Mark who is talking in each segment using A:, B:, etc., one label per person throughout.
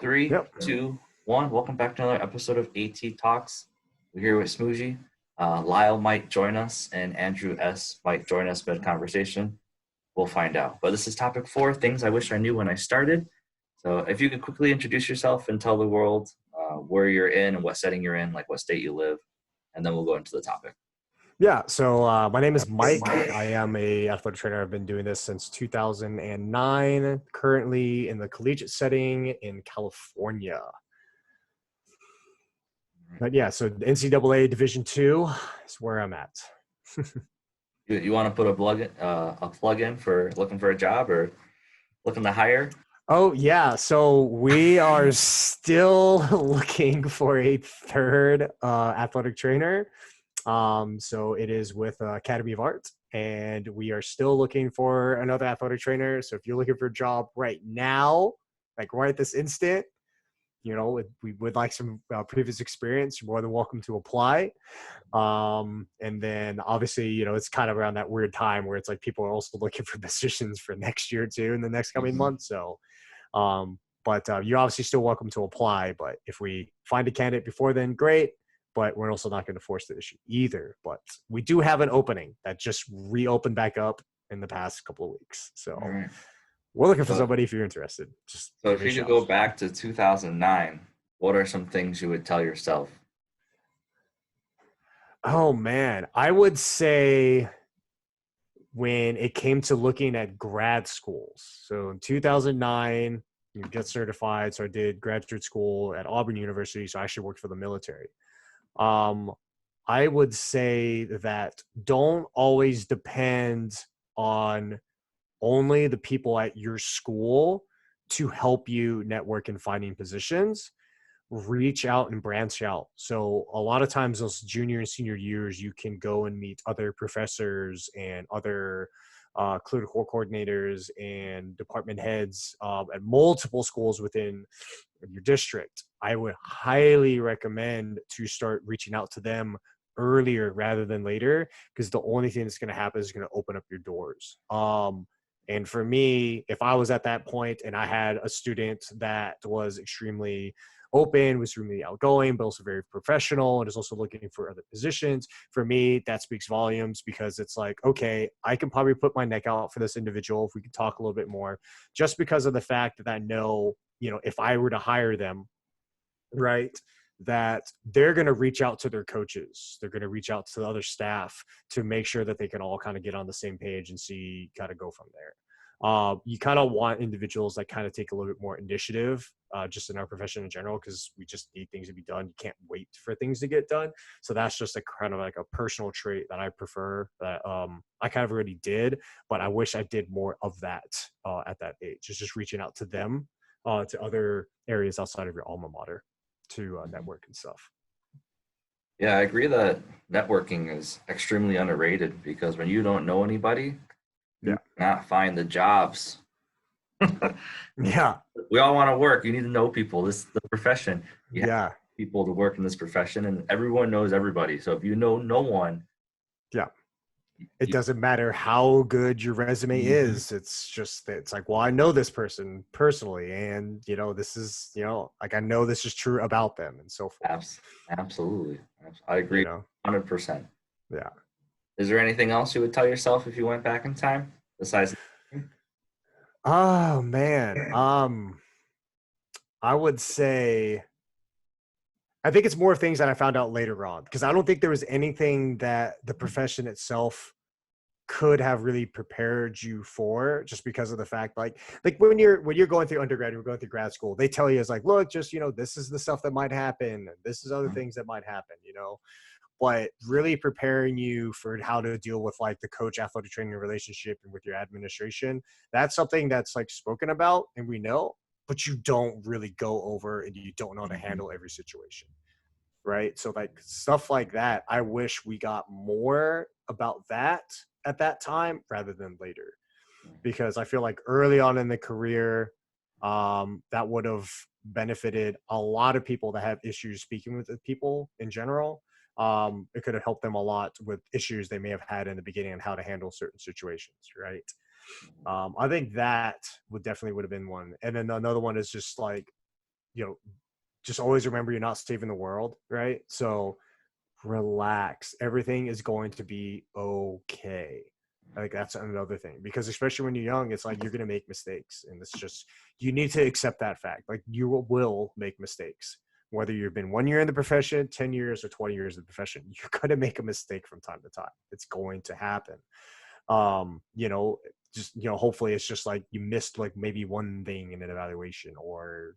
A: Three,
B: Yep.
A: 2, 1. Welcome back to another episode of AT Talks. We're here with Smuijii. Lyle might join us, and Andrew S. might join us mid conversation. We'll find out. But this is topic 4, things I wish I knew when I started. So if you could quickly introduce yourself and tell the world where you're in and what setting you're in, like what state you live, and then we'll go into the topic.
B: Yeah. So my name is Mike. I am a athletic trainer. I've been doing this since 2009. Currently in the collegiate setting in California. But yeah, so the NCAA Division II is where I'm at.
A: You want to put a plug in for looking for a job or looking to hire?
B: Oh yeah. So we are still looking for a third athletic trainer. So it is with Academy of Art, and we are still looking for another athletic trainer. So if you're looking for a job right now, like right this instant, we would like some previous experience, you're more than welcome to apply. And then obviously, it's kind of around that weird time where it's like people are also looking for positions for next year too in the next coming months. So, but you're obviously still welcome to apply. But if we find a candidate before then, great. But we're also not going to force the issue either. But we do have an opening that just reopened back up in the past couple of weeks. So
A: All right.
B: we're looking for
A: So,
B: somebody if you're interested. Just
A: so
B: give
A: if
B: me a
A: you could
B: shout.
A: go back to 2009, what are some things you would tell yourself?
B: Oh man, I would say when it came to looking at grad schools. So in 2009, you get certified. So I did graduate school at Auburn University. So I actually worked for the military. Um, I would say that don't always depend on only the people at your school to help you network in finding positions. Reach out and branch out. So a lot of times those junior and senior years, you can go and meet other professors and other clinical coordinators and department heads at multiple schools within your district. I would highly recommend to start reaching out to them earlier rather than later, because the only thing that's going to happen is going to open up your doors. And for me, if I was at that point and I had a student that was extremely open, was really outgoing, but also very professional and is also looking for other positions, for me, that speaks volumes, because it's like, okay, I can probably put my neck out for this individual if we could talk a little bit more, just because of the fact that I know, if I were to hire them, right, that they're going to reach out to their coaches. They're going to reach out to the other staff to make sure that they can all kind of get on the same page and see, kind of go from there. You kind of want individuals that kind of take a little bit more initiative, just in our profession in general, because we just need things to be done. You can't wait for things to get done. So that's just a kind of like a personal trait that I prefer, that I kind of already did, but I wish I did more of that at that age. It's just reaching out to them, to other areas outside of your alma mater to network and stuff.
A: Yeah, I agree that networking is extremely underrated because when you don't know anybody, you
B: Yeah.
A: cannot find the jobs.
B: Yeah.
A: We all want to work. You need to know people. This is the profession. You have
B: Yeah.
A: people to work in this profession, and everyone knows everybody. So if you know no one,
B: Yeah. It
A: you,
B: doesn't matter how good your resume
A: Mhm.
B: is. It's like, well, I know this person personally, and this is, like, I know this is true about them and so forth.
A: Abs- absolutely. I
B: You
A: agree
B: know,
A: 100%.
B: yeah.
A: Is there anything else you would tell yourself if you went back in time besides?
B: Oh man. I would say I think it's more things that I found out later on, because I don't think there was anything that the profession itself could have really prepared you for, just because of the fact, like when you're going through undergrad, you're going through grad school, they tell you, it's like, look, just this is the stuff that might happen, and this is other things that might happen, but really preparing you for how to deal with like the coach athletic training relationship and with your administration, that's something that's like spoken about and we know, but you don't really go over, and you don't know how to handle every situation, right? So like stuff like that, I wish we got more about that at that time rather than later, because I feel like early on in the career, that would have benefited a lot of people that have issues speaking with the people in general. It could have helped them a lot with issues they may have had in the beginning and how to handle certain situations, right? I think that would have been one. And then another one is just like, just always remember you're not saving the world, right? So relax. Everything is going to be okay. Like that's another thing, because especially when you're young, it's like you're going to make mistakes, and it's just you need to accept that fact. Like you will make mistakes, whether you've been 1 year in the profession, 10 years, or 20 years in the profession. You're going to make a mistake from time to time. It's going to happen. um you know just hopefully it's just like you missed like maybe one thing in an evaluation, or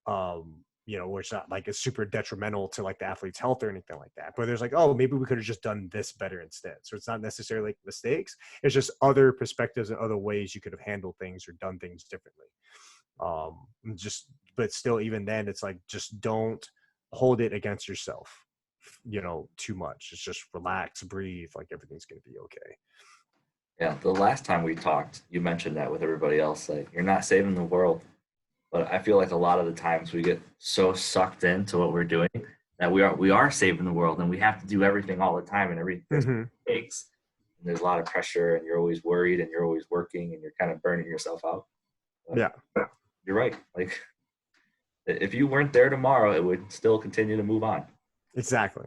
B: where it's not like it's super detrimental to like the athlete's health or anything like that, but there's like, oh, maybe we could have just done this better instead. So it's not necessarily like mistakes, it's just other perspectives and other ways you could have handled things or done things differently. Just But still, even then, it's like just don't hold it against yourself too much. It's just relax, breathe, like everything's going to be okay.
A: Yeah, the last time we talked, you mentioned that with everybody else, like you're not saving the world. But I feel like a lot of the times we get so sucked into what we're doing that we are saving the world, and we have to do everything all the time, and everything there's
B: Mm-hmm.
A: mistakes, and there's a lot of pressure, and you're always worried, and you're always working, and you're kind of burning yourself out. But
B: Yeah,
A: you're right. Like if you weren't there tomorrow, it would still continue to move on.
B: exactly.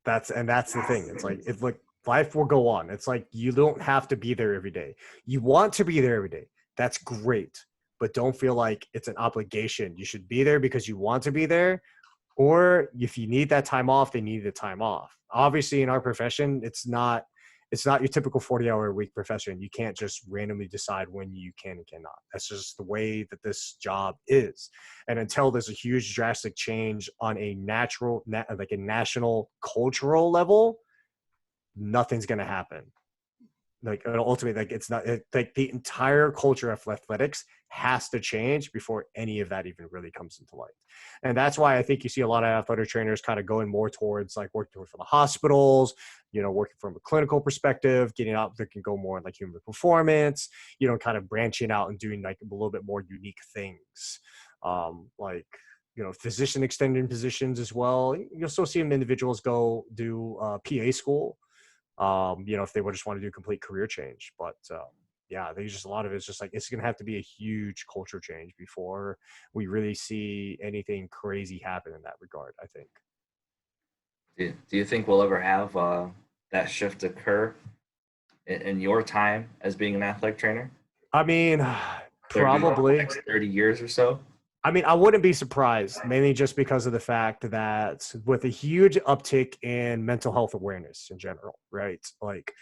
B: That's the thing. It's like life will go on. It's like you don't have to be there every day. You want to be there every day. That's great. But don't feel like it's an obligation. You should be there because you want to be there. Or if you need that time off, they need the time off. Obviously, in our profession, it's not your typical 40-hour a week profession. You can't just randomly decide when you can and cannot. That's just the way that this job is. And until there's a huge drastic change on a like a national cultural level, nothing's going to happen. Like ultimately, like like the entire culture of athletics has to change before any of that even really comes into light. And that's why I think you see a lot of athletic trainers kind of going more towards like working for the hospitals, working from a clinical perspective, getting out, they can go more in like human performance, kind of branching out and doing like a little bit more unique things. Like, physician extended positions as well. You'll still see individuals go do PA school, if they would just want to do complete career change. But yeah, there's just a lot of it's just like it's going to have to be a huge culture change before we really see anything crazy happen in that regard, I think.
A: Do you think we'll ever have that shift occur in your time as being an athletic trainer?
B: I mean,
A: 30,
B: probably.
A: next 30 years or so?
B: I mean, I wouldn't be surprised, mainly just because of the fact that with a huge uptick in mental health awareness in general, right? Like,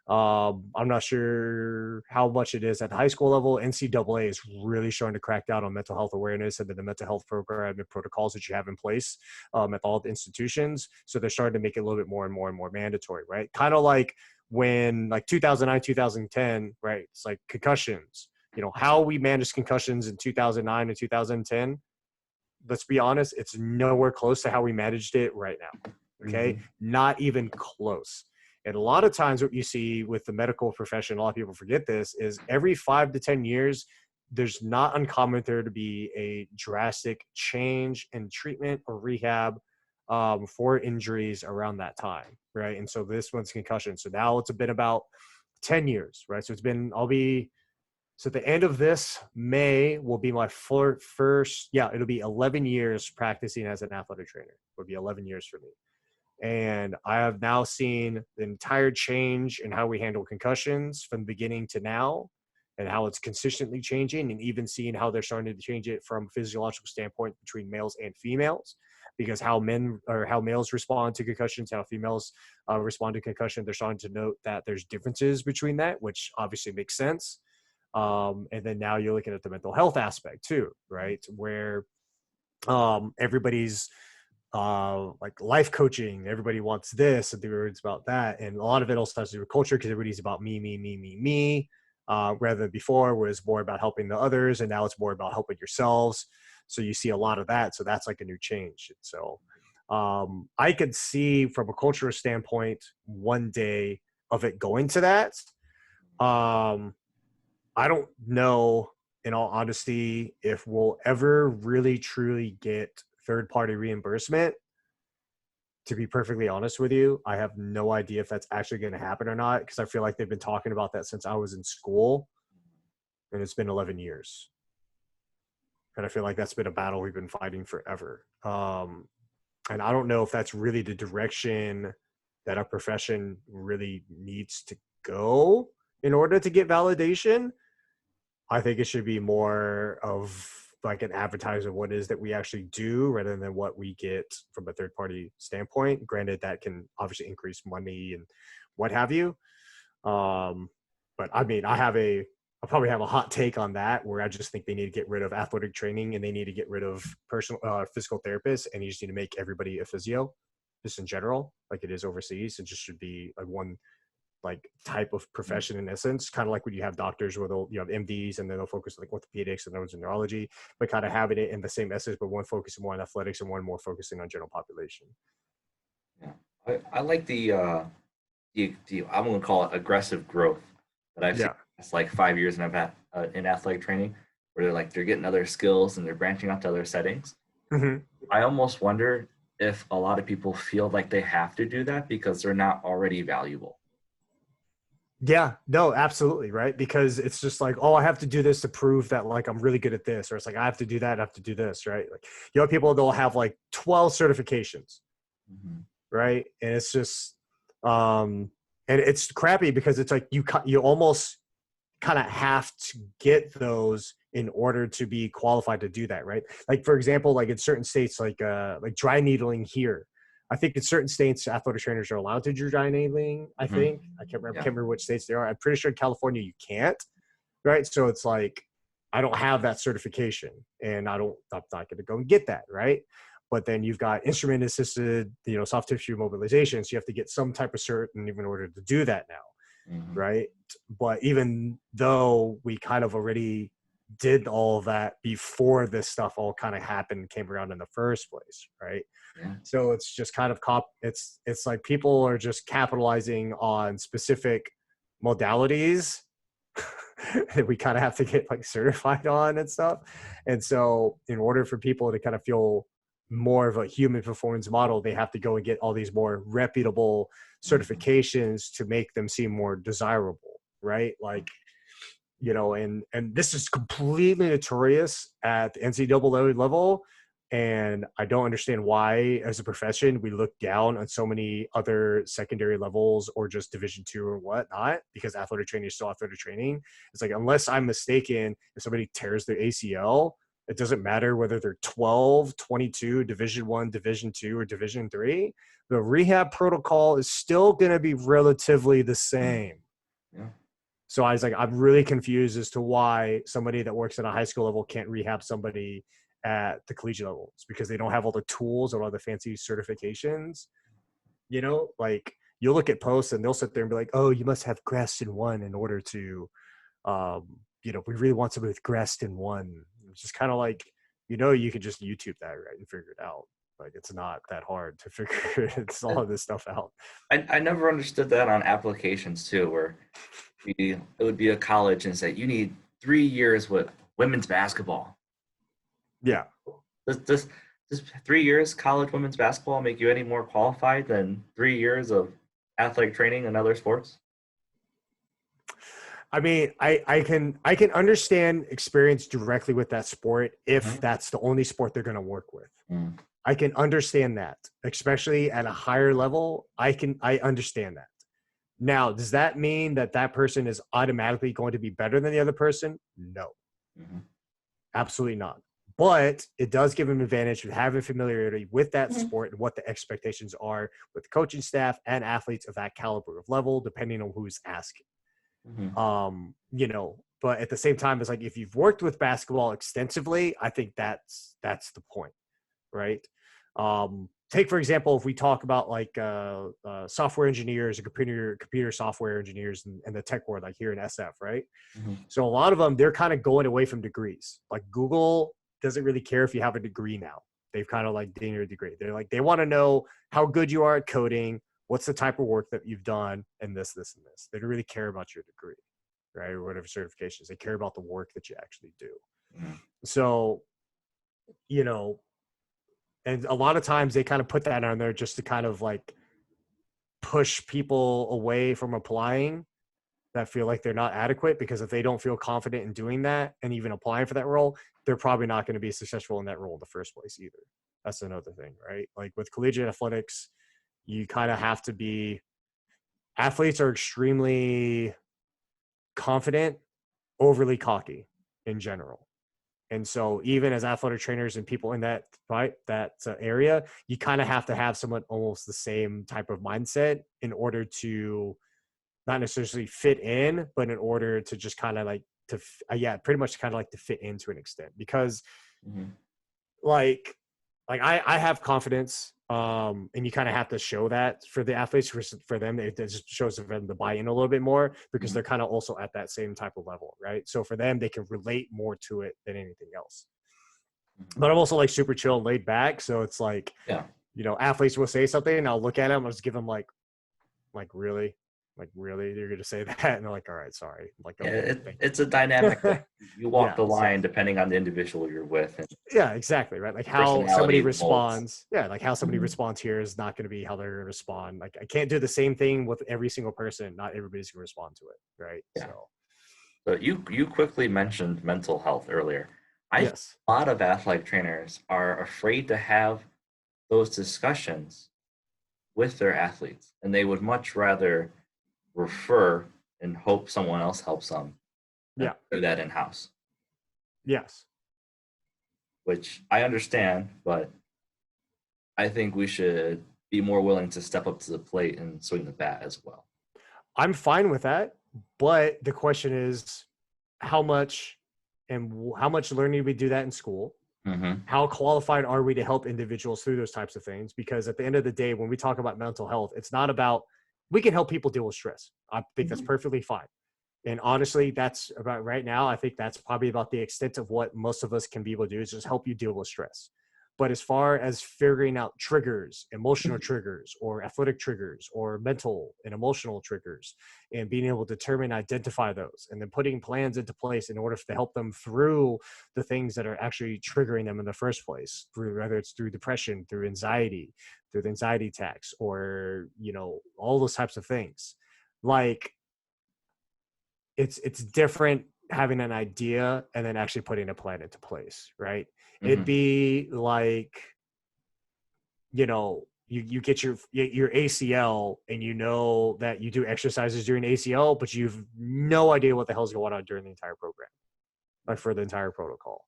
B: I'm not sure how much it is at the high school level. NCAA is really starting to crack down on mental health awareness and the mental health program and protocols that you have in place at all the institutions. So they're starting to make it a little bit more and more and more mandatory, right? Kind of like when like 2009, 2010, right? It's like concussions, how we managed concussions in 2009 and 2010. Let's be honest, it's nowhere close to how we managed it right now. Okay.
A: Mm-hmm.
B: Not even close. And a lot of times what you see with the medical profession, a lot of people forget this, is every 5 to 10 years, there's not uncommon there to be a drastic change in treatment or rehab for injuries around that time. Right. And so this one's concussion. So now it's been about 10 years, right? So at the end of this May will be my first, yeah, it'll be 11 years practicing as an athletic trainer. It would be 11 years for me. And I have now seen the entire change in how we handle concussions from the beginning to now, and how it's consistently changing, and even seeing how they're starting to change it from a physiological standpoint between males and females, because how males respond to concussions, how females respond to concussion, they're starting to note that there's differences between that, which obviously makes sense. And then now you're looking at the mental health aspect too, right? Where everybody's like life coaching, everybody wants this and everybody's about that. And a lot of it also has to do with culture, because everybody's about me, rather than before where it's more about helping the others. And now it's more about helping yourselves. So you see a lot of that. So that's like a new change. So I could see from a cultural standpoint one day of it going to that. Um, I don't know, in all honesty, if we'll ever really truly get third party reimbursement. To be perfectly honest with you, I have no idea if that's actually going to happen or not, because I feel like they've been talking about that since I was in school, and it's been 11 years. And I feel like that's been a battle we've been fighting forever. And I don't know if that's really the direction that our profession really needs to go in order to get validation. I think it should be more of like an advertiser of what it is that we actually do rather than what we get from a third party standpoint. Granted, that can obviously increase money and what have you. But I mean, I probably have a hot take on that where I just think they need to get rid of athletic training and they need to get rid of personal physical therapists, and you just need to make everybody a physio just in general, like it is overseas. It just should be like one like type of profession in essence, kind of like when you have doctors where they'll, you have MDs and then they'll focus on like orthopedics and those in neurology, but kind of having it in the same essence, but one focusing more on athletics and one more focusing on general population.
A: Yeah, I like the I'm gonna call it aggressive growth that I've seen.
B: Yeah.
A: It's like 5 years and I've had in athletic training where they're getting other skills and they're branching out to other settings.
B: Mm-hmm.
A: I almost wonder if a lot of people feel like they have to do that because they're not already valuable.
B: Yeah, no, absolutely. Right. Because it's just like, oh, I have to do this to prove that like I'm really good at this. Or it's like, I have to do that. I have to do this. Right. Like, people, they'll have like 12 certifications.
A: Mm-hmm.
B: Right. And it's just, and it's crappy because it's like you almost kind of have to get those in order to be qualified to do that. Right. Like, for example, like in certain states, like dry needling here, I think in certain states, athletic trainers are allowed to do dry needling. I
A: Mm-hmm.
B: think I can't
A: Yeah.
B: remember which states they are. I'm pretty sure in California you can't. Right. So it's like I don't have that certification, and I'm not going to go and get that. Right. But then you've got instrument assisted, soft tissue mobilization. So you have to get some type of cert in order to do that now.
A: Mm-hmm.
B: Right. But even though we kind of already did all of that before this stuff all kind of happened, came around in the first place. Right.
A: Yeah.
B: So it's just kind of it's like people are just capitalizing on specific modalities that we kind of have to get like certified on and stuff. And so in order for people to kind of feel more of a human performance model, they have to go and get all these more reputable certifications to make them seem more desirable. Right. Like, and this is completely notorious at the NCAA level. And I don't understand why, as a profession, we look down on so many other secondary levels or just Division II or whatnot, because athletic training is still athletic training. It's like, unless I'm mistaken, if somebody tears their ACL, it doesn't matter whether they're 12, 22, Division I, Division II, or Division III. The rehab protocol is still going to be relatively the same.
A: Yeah.
B: So I was like, I'm really confused as to why somebody that works at a high school level can't rehab somebody at the collegiate level. It's because they don't have all the tools or all the fancy certifications. Like you'll look at posts and they'll sit there and be like, oh, you must have Graston 1 in order to, we really want somebody with Graston 1. It's just kind of like, you can just YouTube that, right, and figure it out. Like, it's not that hard to figure all of this stuff out.
A: I never understood that on applications too, where it would be a college and say you need 3 years with women's basketball.
B: Yeah.
A: Does 3 years college women's basketball make you any more qualified than 3 years of athletic training in other sports?
B: I mean, I can understand experience directly with that sport if that's the only sport they're going to work with. I can understand that, especially at a higher level. I understand that. Now, does that mean that that person is automatically going to be better than the other person? No, absolutely not. But it does give them an advantage of having familiarity with that sport and what the expectations are with the coaching staff and athletes of that caliber of level, depending on who's asking. But at the same time, it's like if you've worked with basketball extensively, I think that's the point, right? Take, for example, if we talk about like software engineers and computer software engineers and the tech world, like here in SF, right? So a lot of them, they're kind of going away from degrees. Like Google doesn't really care if you have a degree now. They've kind of like gained your degree. They're like, they want to know how good you are at coding, what's the type of work that you've done, and this, and this. They don't really care about your degree, right? Or whatever certifications. They care about the work that you actually do. So, and a lot of times they kind of put that on there just to kind of like push people away from applying. that feel like they're not adequate, because if they don't feel confident in doing that and even applying for that role, they're probably not going to be successful in that role in the first place either. That's another thing, right? Like with collegiate athletics, you kind of have to be, athletes are extremely confident, overly cocky in general. And so even as athletic trainers and people in that, right, that area, you kind of have to have someone almost the same type of mindset in order to not necessarily fit in, but in order to just kind of like to, yeah, pretty much kind of like to fit in to an extent. Because
A: Mm-hmm.
B: like I have confidence, and you kind of have to show that for the athletes. For them, it just shows them to buy in a little bit more, because
A: Mm-hmm.
B: they're kind of also at that same type of level, right? So for them, they can relate more to it than anything else.
A: Mm-hmm.
B: But I'm also like super chill and laid back, so it's like,
A: Yeah.
B: athletes will say something and I'll look at them, I'll just give them really, like really, you're gonna say that, and they're like, all right, sorry, I'm like,
A: Yeah,
B: okay, thank
A: it's a dynamic
B: you.
A: thing. You walk
B: Yeah,
A: the
B: so
A: line depending on the individual you're with, and
B: yeah, exactly, right? Like how somebody
A: personality molds.
B: responds, yeah, like how somebody
A: Mhm.
B: responds here is not going to be how they're going to respond. Like I can't do the same thing with every single person. Not everybody's going to respond to it, right?
A: Yeah.
B: So
A: So you quickly mentioned mental health earlier. I think
B: yes,
A: a lot of athletic trainers are afraid to have those discussions with their athletes, and they would much rather refer and hope someone else helps them than
B: yeah,
A: do that in house,
B: yes,
A: which I understand, but I think we should be more willing to step up to the plate and swing the bat as well.
B: I'm fine with that. But the question is, how much how much learning do we do that in school?
A: Mm-hmm.
B: How qualified are we to help individuals through those types of things? Because at the end of the day, when we talk about mental health, it's not about, we can help people deal with stress. I think that's
A: Mm-hmm.
B: perfectly fine. And honestly, that's about right now. I think that's probably about the extent of what most of us can be able to do, is just help you deal with stress. But as far as figuring out triggers, emotional triggers, or athletic triggers, or mental and emotional triggers, and being able to determine, identify those, and then putting plans into place in order to help them through the things that are actually triggering them in the first place, through whether it's through depression, through anxiety, through the anxiety attacks, or all those types of things. Like it's different having an idea and then actually putting a plan into place, right? It'd
A: Mm-hmm.
B: be like, you get your ACL, and you know that you do exercises during ACL, but you've no idea what the hell's going on during the entire program, like for the entire protocol,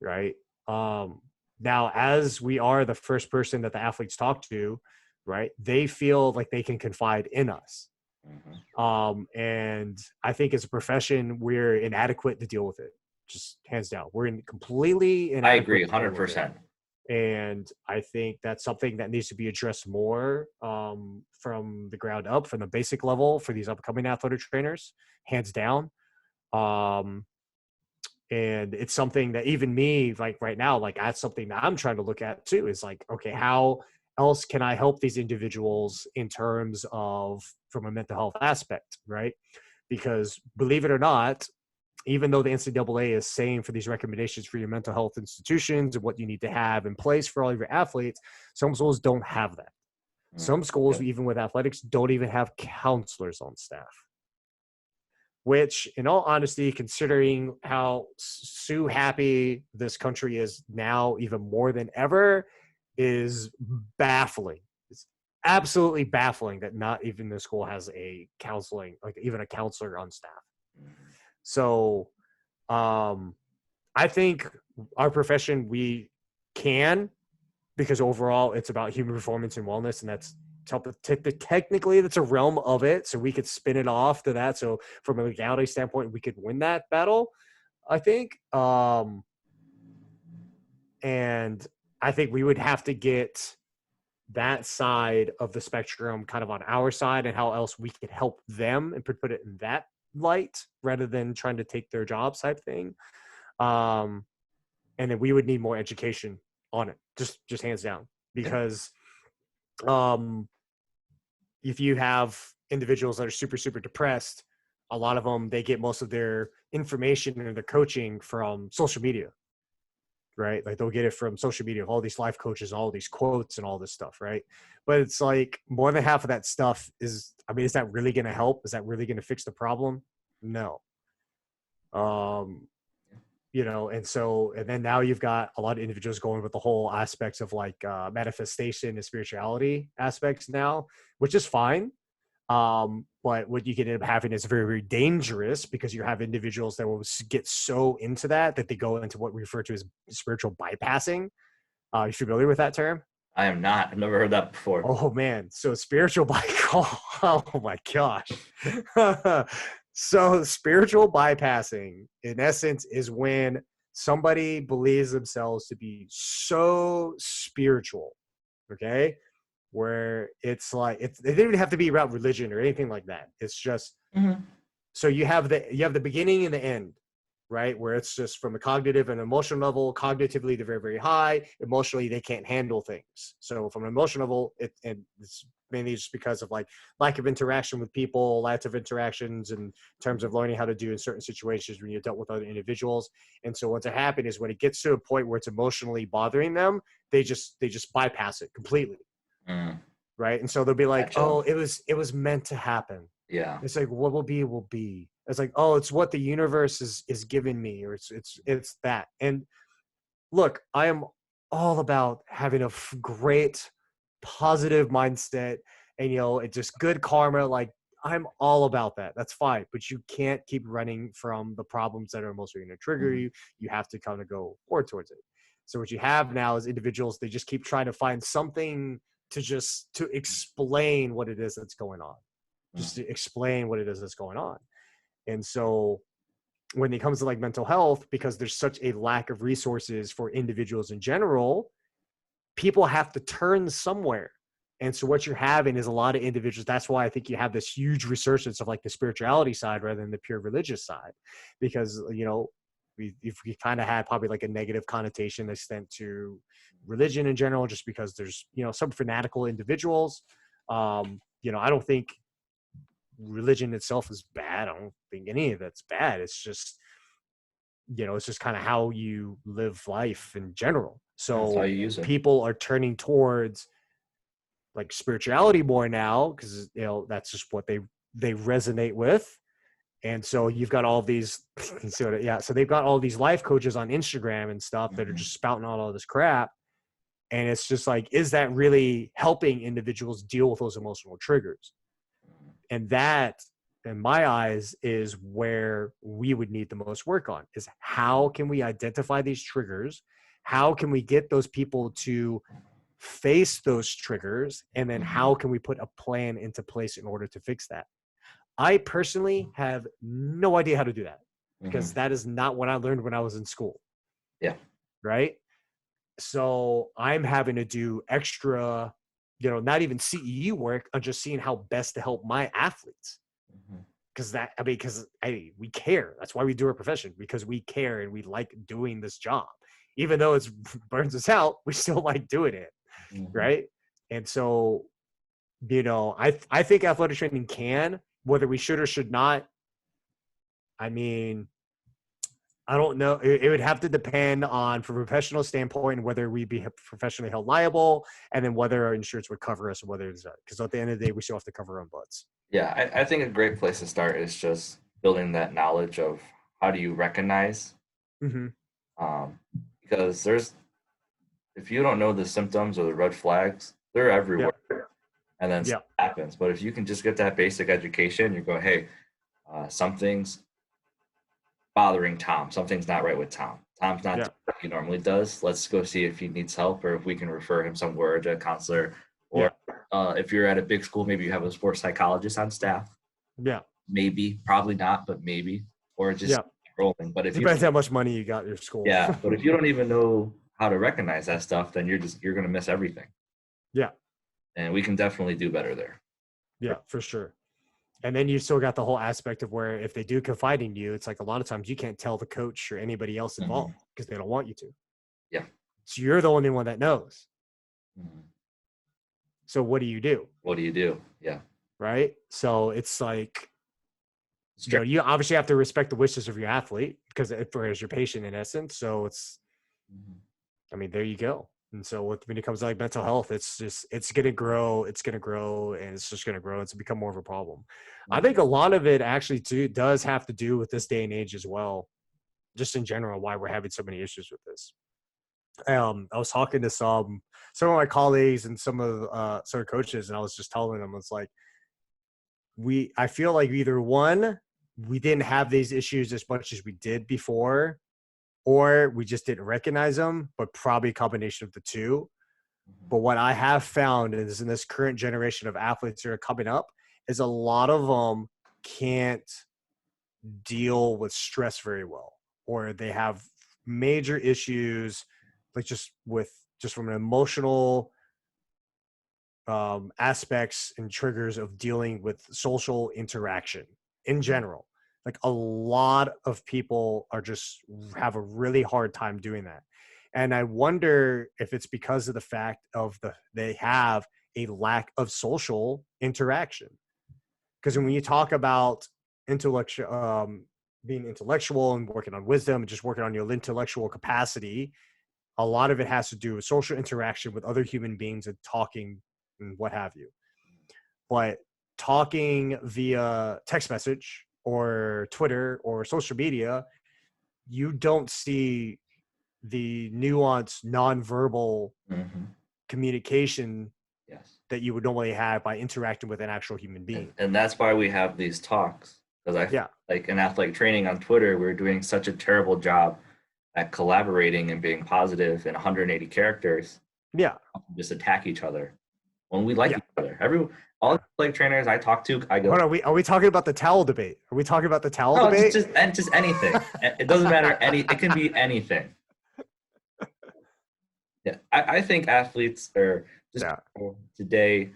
B: right? Um, Now, as we are the first person that the athletes talk to, right, they feel like they can confide in us.
A: Mm-hmm.
B: And I think as a profession, we're inadequate to deal with it. Just hands down, we're completely
A: I agree,
B: inadequate to deal with it.
A: 100%.
B: And I think that's something that needs to be addressed more, from the ground up, from the basic level, for these upcoming athletic trainers, hands down. Um, and it's something that even me, like right now, like that's something that I'm trying to look at too, is like, okay, how else can I help these individuals in terms of, from a mental health aspect, right? Because believe it or not, even though the NCAA is saying for these recommendations for your mental health institutions and what you need to have in place for all of your athletes, some schools don't have that. Some schools,
A: Okay.
B: even with athletics, don't even have counselors on staff. Which, in all honesty, considering how so happy this country is now, even more than ever, is baffling. It's absolutely baffling that not even the school has a counseling, like even a counselor on staff.
A: Mhm.
B: So, I think our profession, we can, because overall it's about human performance and wellness, and that's technically that's a realm of it, so we could spin it off to that. So from a legality standpoint, we could win that battle, I think. And I think we would have to get that side of the spectrum kind of on our side, and how else we could help them and put it in that light, rather than trying to take their jobs type thing. um and then we would need more education on it, just hands down,
A: Yeah.
B: because um if you have individuals that are super super depressed, a lot of them, they get most of their information and their coaching from social media, right? Like they'll get it from social media, all these life coaches, all these quotes and all this stuff, right? But it's like more than half of that stuff is, I mean, is that really going to help? Is that really going to fix the problem? No. Um, and then now you've got a lot of individuals going with the whole aspects of like manifestation and spirituality aspects now, which is fine. But what you can end up having is very, very dangerous, because you have individuals that will get so into that they go into what we refer to as spiritual bypassing. You familiar with that term?
A: I am not. I've never heard that before.
B: Oh man. So spiritual oh my gosh. So spiritual bypassing, in essence, is when somebody believes themselves to be so spiritual, okay? Where it's like they didn't even have to be about religion or anything like that. It's just so you have the beginning and the end, right? Where it's just from a cognitive and emotional level. Cognitively, they're very, very high. Emotionally, they can't handle things. So from an emotional level, it's mainly just because of like lack of interaction with people, lack of interactions in terms of learning how to do in certain situations when you're dealt with other individuals. And so what's happened is when it gets to a point where it's emotionally bothering them, they just bypass it completely. Right. And so they'll be like,
A: Gotcha.
B: oh, it was meant to happen.
A: Yeah.
B: It's like, what will be. It's like, oh, it's what the universe is giving me, or it's that. And look, I am all about having a great positive mindset, and it's just good karma. Like, I'm all about that. That's fine. But you can't keep running from the problems that are mostly going to trigger you. You have to kind of go forward towards it. So what you have now is individuals, they just keep trying to find something to explain what it is that's going on. Just to explain what it is that's going on. And so when it comes to like mental health, because there's such a lack of resources for individuals in general, people have to turn somewhere. And so what you're having is a lot of individuals. That's why I think you have this huge resurgence of like the spirituality side rather than the pure religious side, because, we kind of had probably like a negative connotation extent to religion in general, just because there's, some fanatical individuals. I don't think religion itself is bad. I don't think any of that's bad. It's just, it's just kind of how you live life in general.
A: That's how
B: So
A: you use it.
B: people are turning towards like spirituality more now, because that's just what they resonate with. And so you've got all these so they've got all these life coaches on Instagram and stuff that are just spouting out all this crap. And it's just like, is that really helping individuals deal with those emotional triggers? And that, in my eyes, is where we would need the most work on, is how can we identify these triggers? How can we get those people to face those triggers? And then how can we put a plan into place in order to fix that? I personally have no idea how to do that, because that is not what I learned when I was in school.
A: Yeah.
B: Right. So I'm having to do extra, not even CEU work on just seeing how best to help my athletes. Because we care. That's why we do our profession, because we care and we like doing this job. Even though it burns us out, we still like doing it. Right. And so, I think athletic training can, whether we should or should not. I mean, I don't know. It would have to depend on, from a professional standpoint, whether we be professionally held liable, and then whether our insurance would cover us, or whether it's not. Because at the end of the day, we still have to cover our own butts.
A: Yeah, I think a great place to start is just building that knowledge of how do you recognize. Because if you don't know the symptoms or the red flags, they're everywhere. And then stuff happens. But if you can just get that basic education, you go, hey, something's bothering Tom. Something's not right with Tom. Tom's not doing what he normally does. Let's go see if he needs help, or if we can refer him somewhere to a counselor. Or if you're at a big school, maybe you have a sports psychologist on staff.
B: Yeah.
A: Maybe, probably not, but maybe. Or just rolling. But if
B: depends how much money you got in your school.
A: Yeah. But if you don't even know how to recognize that stuff, then you're gonna miss everything.
B: Yeah.
A: And we can definitely do better there.
B: Yeah, for sure. And then you still got the whole aspect of where if they do confide in you, it's like a lot of times you can't tell the coach or anybody else involved because they don't want you to.
A: Yeah.
B: So you're the only one that knows. So what do you do?
A: What do you do? Yeah.
B: Right. So it's like, you obviously have to respect the wishes of your athlete, because as your patient in essence. So it's, I mean, there you go. And so when it comes to like mental health, it's gonna grow, and it's just gonna grow. It's become more of a problem. I think a lot of it actually too does have to do with this day and age as well, just in general, why we're having so many issues with this. I was talking to some of my colleagues and some of coaches, and I was just telling them, it's like I feel like either one, we didn't have these issues as much as we did before, or we just didn't recognize them, but probably a combination of the two. But what I have found is in this current generation of athletes that are coming up is a lot of them can't deal with stress very well, or they have major issues, like just from an emotional aspects and triggers of dealing with social interaction in general. Like a lot of people are just have a really hard time doing that. And I wonder if it's because of the fact of they have a lack of social interaction. Because when you talk about intellectual, being intellectual and working on wisdom and just working on your intellectual capacity, a lot of it has to do with social interaction with other human beings and talking and what have you. But talking via text message or Twitter or social media, you don't see the nuanced nonverbal
A: Mm-hmm.
B: communication
A: Yes.
B: that you would normally have by interacting with an actual human
A: And,
B: being.
A: and that's why we have these talks. Because
B: Yeah.
A: like in athletic training on Twitter, we're doing such a terrible job at collaborating and being positive in 180 characters.
B: Yeah.
A: Just attack each other when we like
B: Yeah.
A: each other. All
B: Yeah.
A: the athletic trainers I talk to, I go,
B: Hold on, are we talking about the towel debate? Are we talking about the towel
A: no,
B: debate?
A: just anything. It doesn't matter. It can be anything. Yeah, I think athletes are just
B: Yeah.
A: today.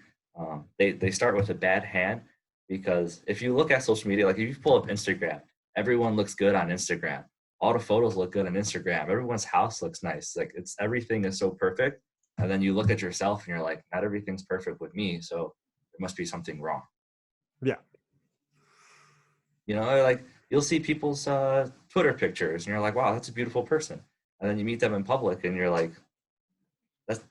A: They start with a bad hand because if you look at social media, like if you pull up Instagram, everyone looks good on Instagram. All the photos look good on Instagram. Everyone's house looks nice. Like everything is so perfect. And then you look at yourself and you're like, not everything's perfect with me. So there must be something wrong.
B: Yeah.
A: Like you'll see people's Twitter pictures and you're like, wow, that's a beautiful person. And then you meet them in public and you're like,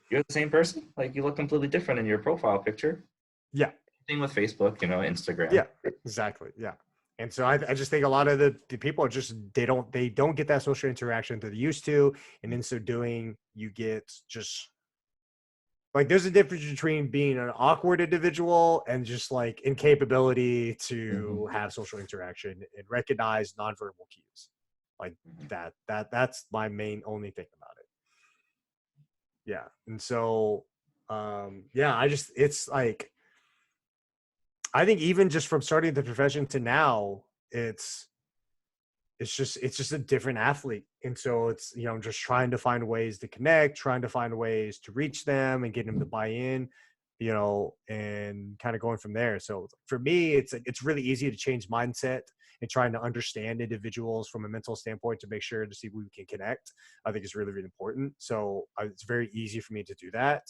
A: you're the same person. Like you look completely different in your profile picture.
B: Yeah.
A: Same with Facebook, Instagram.
B: Yeah, exactly. Yeah. And so I just think a lot of the people are just they don't get that social interaction that they used to. And in so doing, you get just like there's a difference between being an awkward individual and just like incapability to have social interaction and recognize nonverbal cues. Like that's my main only thing about it. Yeah. And so yeah, it's like I think even just from starting the profession to now, it's it's just a different athlete. And so it's just trying to find ways to connect, trying to find ways to reach them and get them to buy in, and kind of going from there. So for me, it's really easy to change mindset and trying to understand individuals from a mental standpoint to make sure to see if we can connect. I think it's really, really important. So it's very easy for me to do that.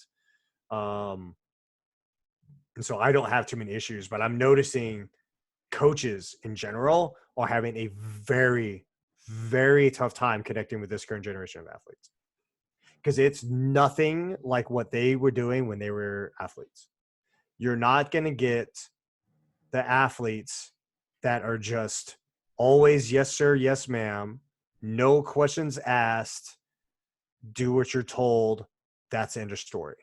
B: And so I don't have too many issues, but I'm noticing coaches in general are having a very, very tough time connecting with this current generation of athletes because it's nothing like what they were doing when they were athletes. You're not going to get the athletes that are just always yes, sir, yes, ma'am, no questions asked, do what you're told. That's the end of story.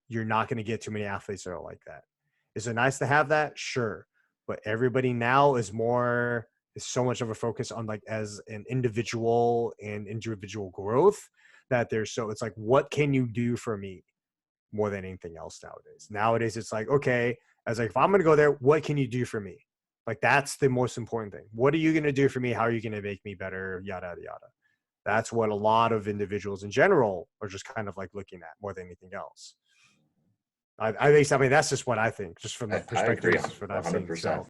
B: You're not going to get too many athletes that are like that. Is it nice to have that? Sure. But everybody now is so much of a focus on like as an individual and individual growth that it's like, what can you do for me more than anything else nowadays? Nowadays, it's like, okay, as like, if I'm going to go there, what can you do for me? Like, that's the most important thing. What are you going to do for me? How are you going to make me better? Yada, yada, yada. That's what a lot of individuals in general are just kind of like looking at more than anything else. I mean, that's just what I think, just from the
A: I agree
B: perspective of what I've seen.
A: 100%.
B: So